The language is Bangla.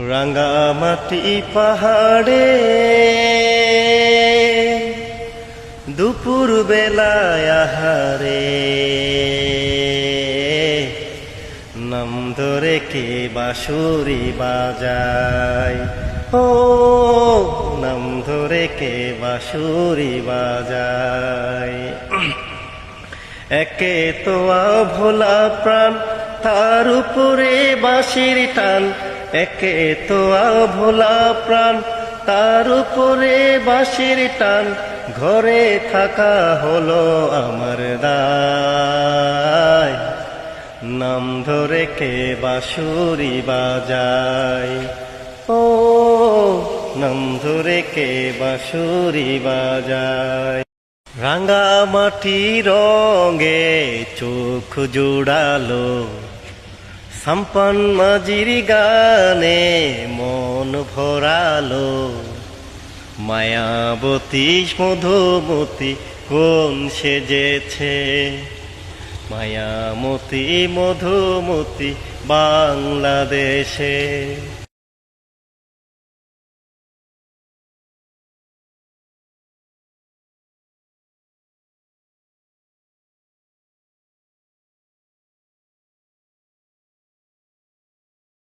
রাঙ্গামাটি পাহাড়ে দুপুর বেলায় আহারে নাম ধরে কে বাঁশুরি বাজায়, ও নাম ধরে কে বাঁশুরি বাজায়। একে তো ভোলা প্রাণ, তার উপরে বাঁশির টান। একে তো ভোলা প্রাণ, তার উপরে বাঁশির টান। ঘরে থাকা হলো আমার দায়, নাম ধরে কে বাঁশুরি বাজায়, ও নাম ধরে কে বাঁশুরি বাজায়। রাঙ্গামাটি রঙে চোখ জোড়ালো, সাম্পান মাঝির গানে মন ভরালো। মায়াবতী মধুমতি কোন সেজেছে, মায়ামতি মধুমতি বাংলাদেশে।